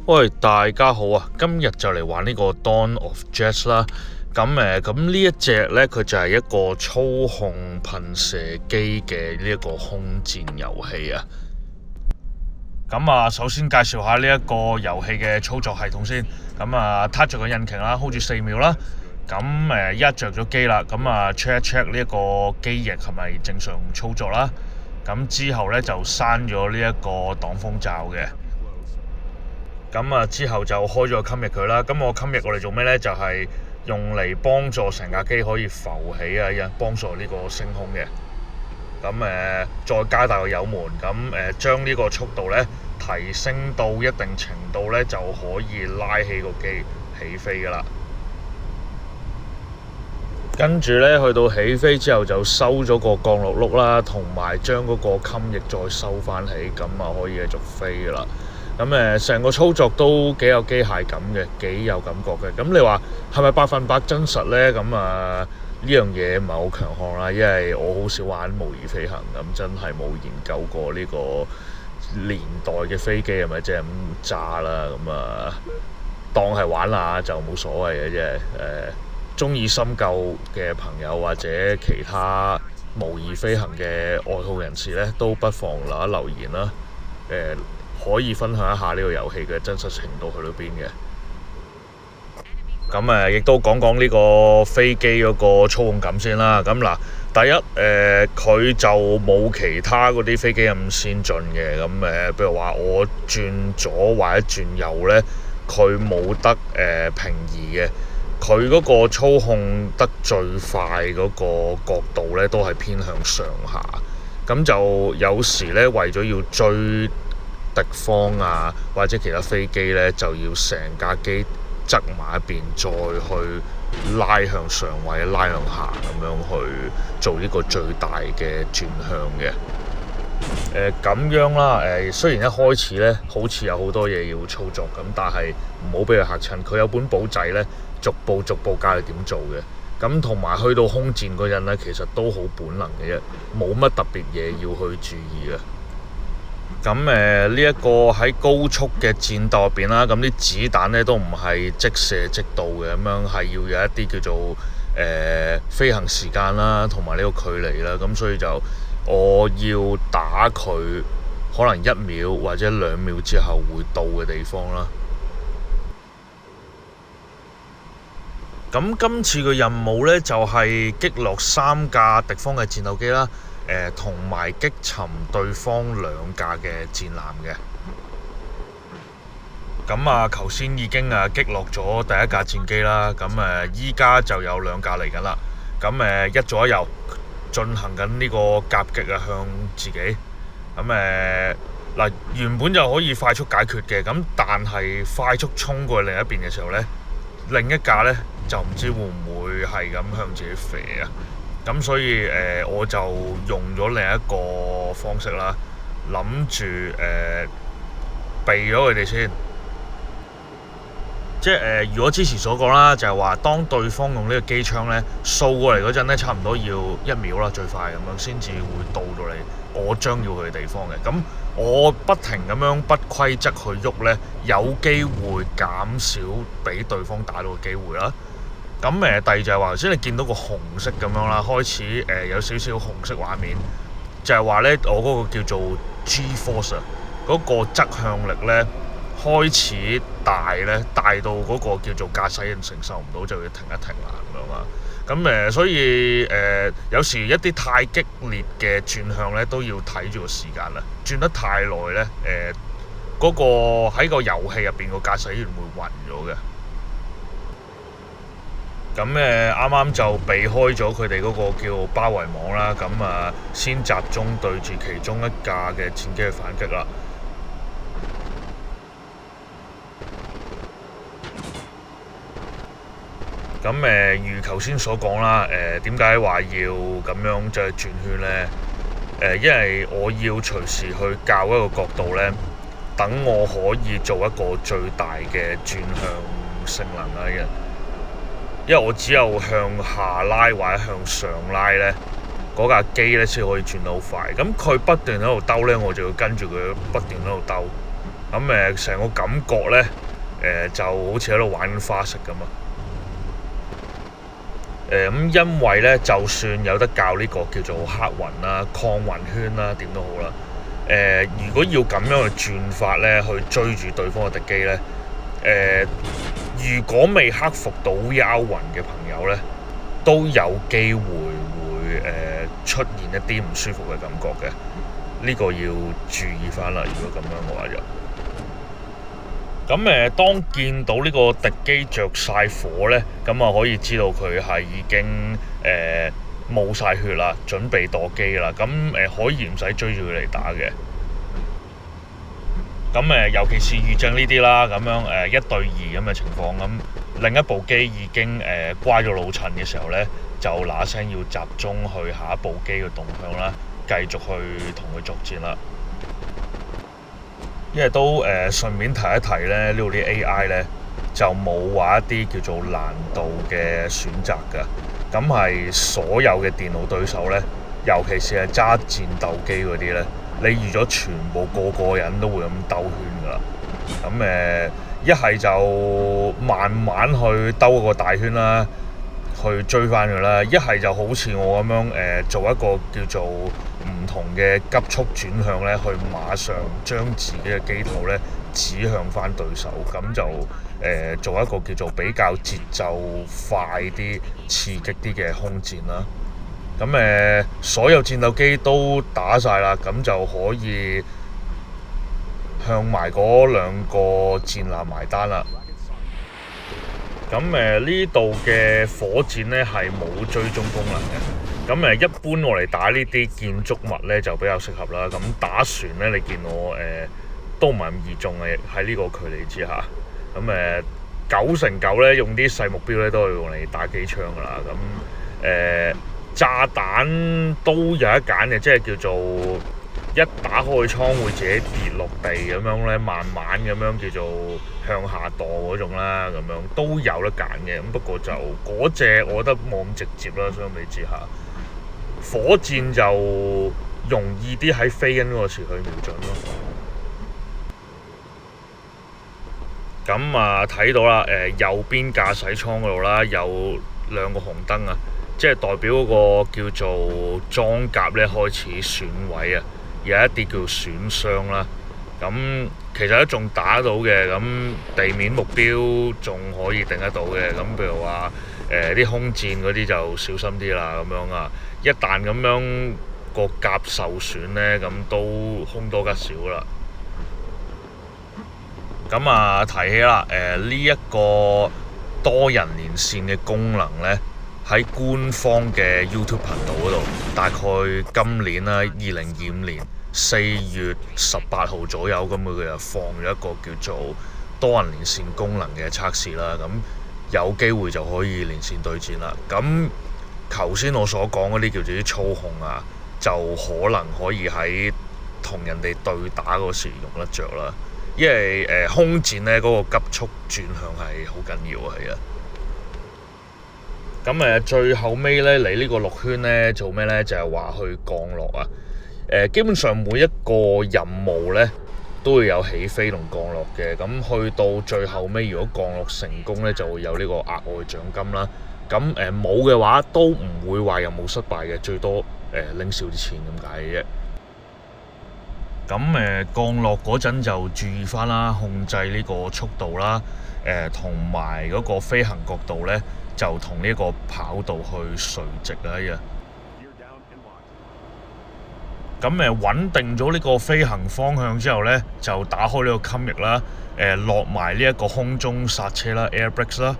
喂，大家好啊！今日就嚟玩呢個 Dawn of Jet 啦。咁呢一隻呢，佢就係一個操控噴射機嘅呢一個空戰遊戲啊。首先介紹下呢一個遊戲嘅操作系統先。撻着個引擎啦 ，hold 住4秒啦。依家着咗機啦。check 一 check 呢一個機翼係咪正常操作啦。之後呢，就閂咗呢一個擋風罩嘅。之後就開咗個襟翼佢啦。個襟翼我哋做咩呢？就係用嚟幫助成架機可以浮起啊，幫助呢個升空嘅。再加大個油門，將呢個速度呢提升到一定程度呢，就可以拉起個機起飛噶啦。跟住呢，去到起飛之後就收咗個降落轆啦，同埋將嗰個襟翼再收翻起，可以繼續飛噶啦。成個操作都幾有機械感嘅，幾有感覺嘅。你話係咪100%真實呢？呢樣嘢唔係好強項啦，因為我好少玩模擬飛行，真係冇研究過呢個年代嘅飛機係咪即係咁炸啦。當係玩下就冇所謂嘅啫。中意深究嘅朋友或者其他模擬飛行嘅愛好人士呢，都不妨留言啦。可以分享一下呢個遊戲嘅真實程度去到邊嘅。亦都講講呢個飛機嗰個操控感先啦。第一佢就冇其他嗰啲飛機咁先進嘅。譬如話我轉左或者轉右呢，佢冇得平移嘅。佢嗰個操控得最快嗰個角度呢，都係偏向上下。就有時呢，為咗要追敵方啊，或者其他飛機呢，就要成架機側埋一邊，再去拉向上或者拉向下，咁樣去做呢個最大嘅轉向嘅。咁樣啦。雖然一開始呢，好似有好多嘢要操作但係唔好俾佢嚇親。佢有本簿仔呢，逐步教佢點做嘅。同埋去到空戰嗰陣呢，其實都好本能嘅啫，冇乜特別嘢要去注意嘅。呢一個喺高速嘅戰鬥入邊啦，啲子彈呢都唔係即射即到嘅，係要有一啲叫做飛行時間啦，同埋呢個距離啦。所以就我要打佢可能1秒或者2秒之後會到嘅地方啦。今次嘅任務呢，就係擊落3架敵方嘅戰鬥機啦。同埋擊沉對方2架嘅戰艦嘅。頭先已經擊落咗第1架戰機啦。依家就有2架嚟緊啦。一左一右進行緊呢個夾擊向自己。原本就可以快速解決嘅，但係快速衝過去另一邊嘅時候呢，另一架呢就唔知會唔會係咁向自己射啊。所以我就用咗另一個方式啦，諗住避咗佢哋先。如果之前所講啦，就係話當對方用呢個機槍呢掃過嚟嗰陣呢，差唔多要1秒啦，最快先至會到嚟我將要去嘅地方嘅。我不停咁樣不規則去喐呢，有機會減少俾對方打到嘅機會啦。第二就係話頭先你見到個紅色咁樣啦，開始有少少紅色畫面，就係話呢，我嗰個叫做 G-force 嗰個側向力呢開始大呢，大到嗰個叫做駕駛員承受唔到，就要停一停啦咁樣啦。所以有時一啲太激烈嘅轉向呢，都要睇住個時間啦，轉得太耐呢，嗰個喺個遊戲入邊個駕駛員會暈咗嘅。啱啱就避開咗佢哋嗰個叫包圍網啦。先集中對住其中一架嘅戰機去反擊啦。如頭先所講啦，點解話要咁樣再轉圈呢？因為我要隨時去校一個角度呢，等我可以做一個最大嘅轉向性能啊。因為我只有向下拉或者向上拉呢，嗰架機呢先可以轉得好快。佢不斷喺度兜呢，我就要跟住佢不斷喺度兜。咁成個感覺咧就好似喺度玩花式咁啊！咁因為咧，就算有得教呢個叫做黑雲啦、抗雲圈啦，點都好啦。如果要咁樣去轉法咧，去追住對方嘅敵機咧，如果未克服到幽雲嘅朋友咧，都有機會出現一啲唔舒服嘅感覺嘅。呢個要注意翻啦。如果咁樣嘅話就咁當見到呢個敵機着晒火咧，咁啊可以知道佢係已經冇晒血啦，準備墮機啦。咁可以唔使追住佢嚟打嘅。咁尤其是遇正呢啲啦，咁樣1對2咁嘅情況，咁另一部機已經瓜咗老襯嘅時候咧，就嗱聲要集中去下一部機嘅動向啦，繼續去同佢作戰啦。因為都順便提一提咧，呢度啲 AI 咧就冇話一啲叫做難度嘅選擇㗎，咁係所有嘅電腦對手咧，尤其是係揸戰鬥機嗰啲咧，你預咗全部個人都會咁兜圈㗎啦。咁一係就慢慢去兜個大圈啦，去追翻佢啦；一係就好似我咁樣做一個叫做唔同嘅急速轉向咧，去馬上將自己嘅機頭咧指向翻對手，咁就做一個叫做比較節奏快啲、刺激啲嘅空戰啦。咁所有戰鬥機都打晒啦，咁就可以向埋嗰2個戰艦埋單啦。咁呢度嘅火箭咧係冇追蹤功能嘅。咁一般我嚟打呢啲建築物咧就比較適合啦。咁打船咧，你見我都唔係咁易中嘅，喺呢個距離之下。咁9成9咧用啲細目標咧都係用嚟打機槍噶啦。咁炸彈都有得揀嘅，即係叫做一打開倉會自己跌落地咁樣咧，慢慢咁樣叫做向下墮嗰種啦，咁樣都有得揀嘅。咁不過就嗰隻我覺得冇咁直接啦，相比之下。火箭就容易啲喺飛緊嗰個時去瞄準咯。咁睇到啦，右邊駕駛艙嗰度啦，有2個紅燈啊，即係代表嗰個叫做裝甲咧開始損毀啊，有一啲叫損傷啦。咁其實都仲打到嘅，咁地面目標仲可以定得到嘅。咁譬如話啲空戰嗰啲就小心啲啦，咁樣啊。一旦咁樣個甲受損咧，咁都凶多吉少啦。咁提起啦，呢一個多人連線嘅功能咧，喺官方嘅 YouTube 頻道嗰度，大概今年啦，2025年4月18號左右，咁佢就放咗一個叫做多人連線功能嘅測試啦。咁有機會就可以連線對戰啦。咁頭先我所講嗰啲叫做啲操控啊，就可能可以喺同人哋對打嗰時用得着啦。因為空戰咧嗰個急速轉向係好緊要啊，係啊。咁最後尾咧嚟呢個綠圈咧做咩咧？就係話去降落啊。基本上每一個任務咧都會有起飛同降落嘅。咁去到最後尾，如果降落成功咧，就會有呢個額外獎金啦。咁冇嘅話都唔會話有冇失敗嘅，最多拎少啲錢咁解嘅啫。咁降落嗰陣就注意翻啦，控制呢個速度啦，同埋嗰個飛行角度咧，就同呢個跑道去垂直啊一樣。咁穩定咗呢個飛行方向之後咧，就打開呢個襟翼啦，落埋呢一個空中剎車啦 ，air brakes 啦。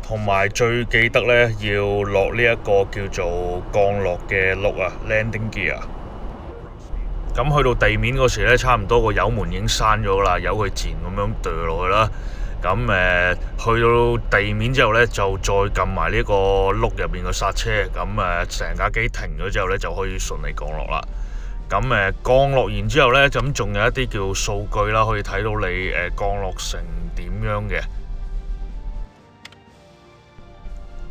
同埋最記得咧，要落呢一個叫做降落嘅轆啊 ，landing gear。咁去到地面嗰時咧，差唔多個油門已經閂咗啦，由佢自然咁樣墜落去啦。咁去到地面之後咧，就再撳埋呢個轆入邊個剎車。咁成架機停咗之後咧，就可以順利降落啦。咁降落完之後咧，咁仲有一啲叫數據啦，可以睇到你降落成點樣嘅。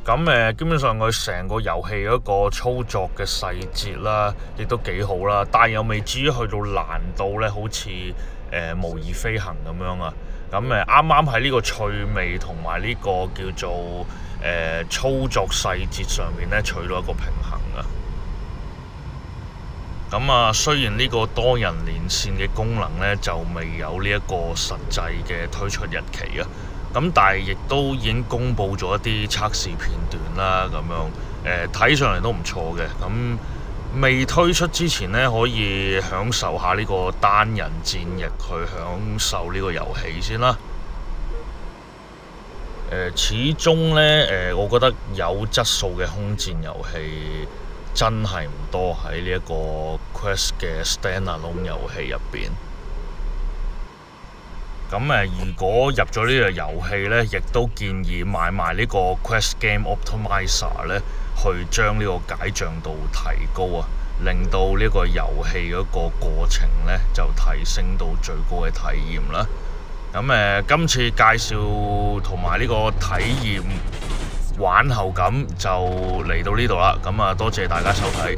咁基本上佢成個遊戲嗰個操作嘅細節啦，亦都幾好啦，但係又未至於去到難度咧，好似模擬飛行咁樣啊。咁啱啱喺呢個趣味同埋呢個叫做操作細節上面咧取到一個平衡啊。咁啊，雖然呢個多人連線嘅功能咧就未有呢一個實際嘅推出日期啊，咁但係亦都已經公布咗一啲測試片段啦，咁樣睇上嚟都唔錯嘅。咁未推出之前咧，可以享受下呢個單人戰役，去享受呢個遊戲先啦。始終咧我覺得有質素嘅空戰遊戲真係唔多喺呢一個 Quest 嘅 Standalone 遊戲入邊。咁如果入咗呢個遊戲咧，亦都建議買埋呢個 Quest Game Optimizer 咧，去將呢個解像度提高啊，令到呢個遊戲嗰個過程咧就提升到最高嘅體驗啦。咁今次介紹同埋呢個體驗玩後感就嚟到呢度啦。咁多謝大家收睇。